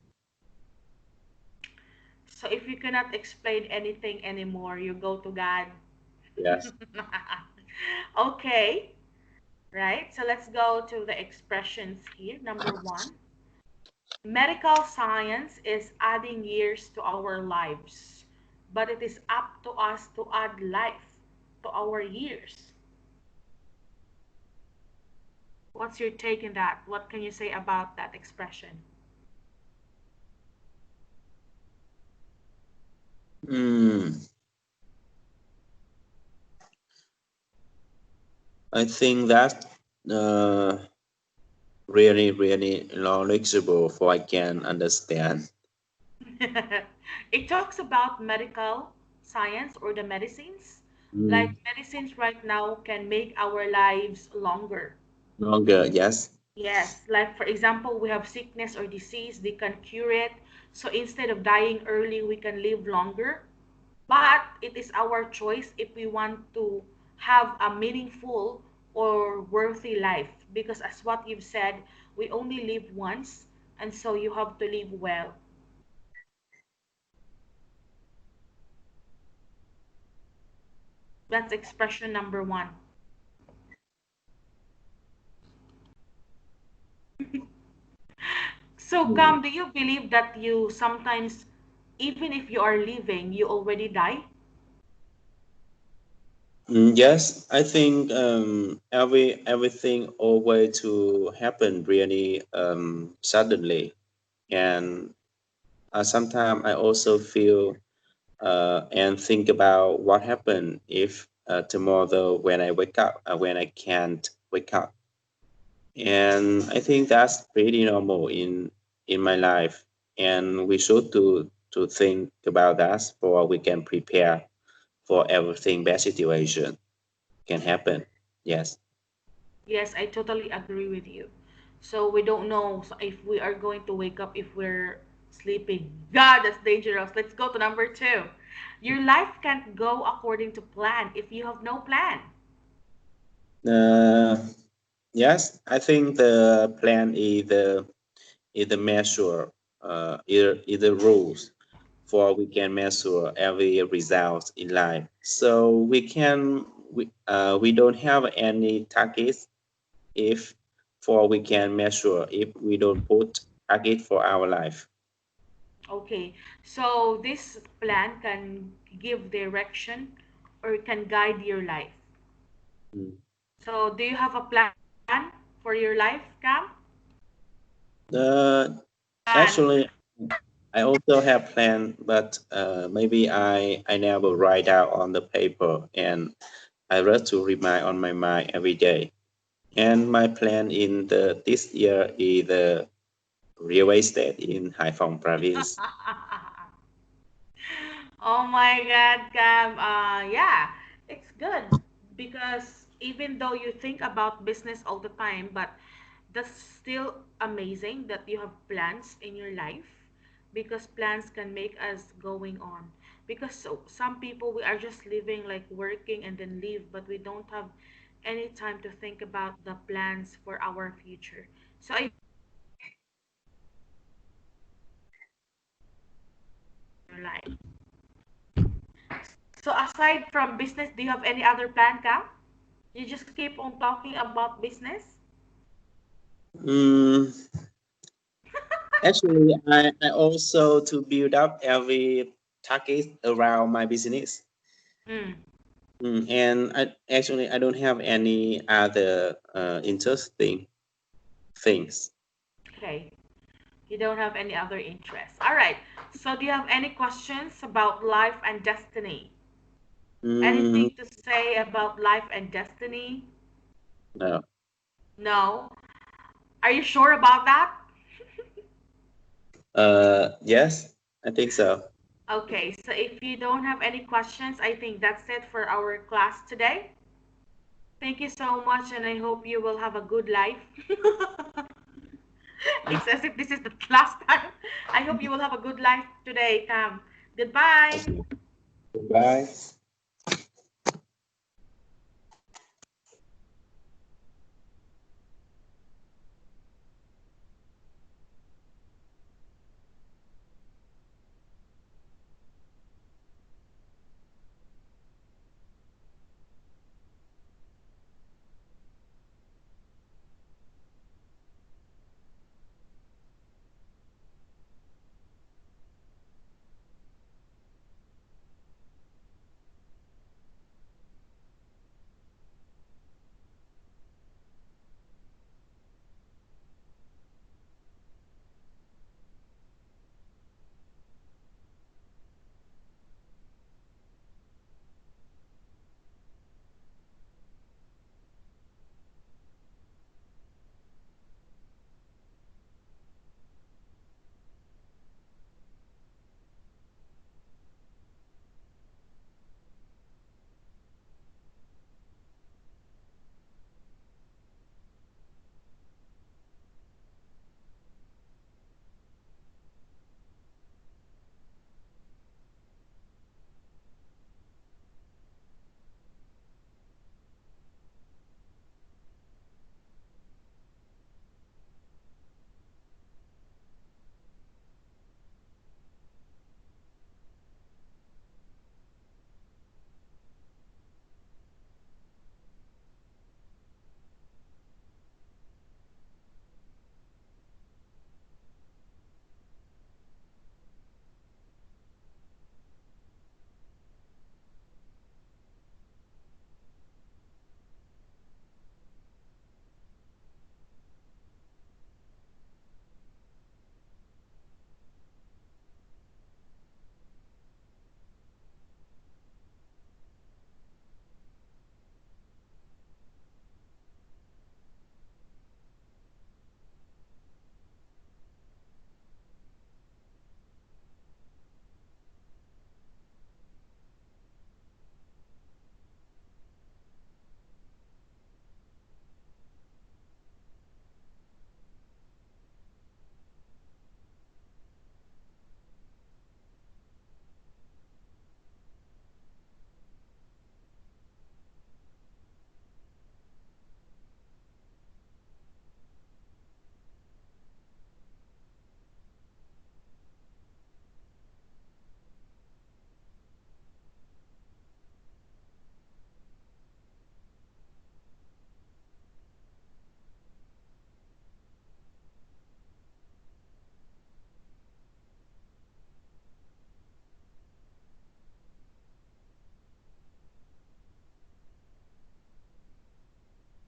So if you cannot explain anything anymore, you go to God. Yes. Okay, right? So let's go to the expressions here. Number one, medical science is adding years to our lives, but it is up to us to add life to our years. What's your take on that? What can you say about that expression? Mm, I think that uh, really knowledgeable for I can understand. It talks about medical science or the medicines. Like Mm, medicines right now can make our lives longer. longer, yes. Yes, like for example, we have sickness or disease, they can cure it. So instead of dying early, we can live longer. But it is our choice if we want to have a meaningful or worthy life. Because as what you've said, we only live once, and so you have to live well. That's expression number one. So, Mm. Cam, do you believe that you sometimes, even if you are living, you already die? Yes, I think everything always to happen really suddenly, and sometimes I also feel and think about what happened if tomorrow when I wake up when I can't wake up, and I think that's pretty normal in my life, and we should to think about that for we can prepare for everything bad situation can happen. Yes. Yes, I totally agree with you. So we don't know if we are going to wake up if we're sleeping. God, that's dangerous. Let's go to number two. Your life can't go according to plan if you have no plan. Uh, yes, I think the plan is the measure, is the rules for we can measure every result in life. So we don't have any targets if for we can measure if we don't put target for our life. Okay, so this plan can give direction or can guide your life. Mm. So do you have a plan for your life, Cam? Uh, Plan. Actually, I also have plan, but maybe I never write out on the paper, and I like to remind on my mind every day. And my plan in the this year is the real estate in Haiphong province. Oh my God, Cam. Yeah, it's good because even though you think about business all the time, but that's still amazing that you have plans in your life because plans can make us going on. Because some people we are just living like working and then leave, but we don't have any time to think about the plans for our future. So I believe you have plans in your life. So aside from business, do you have any other plan, Cam? You just keep on talking about business? Mm, Actually, I also to build up every target around my business. Mm, And I don't have any other interesting things. okay. You don't have any other interests. All right. So do you have any questions about life and destiny? Mm, Anything to say about life and destiny? no. No. Are you sure about that? Yes, I think so. Okay. So if you don't have any questions, I think that's it for our class today. Thank you so much, and I hope you will have a good life. It's as if this is the last time. I hope you will have a good life today, Cam. Goodbye. Okay. Goodbye.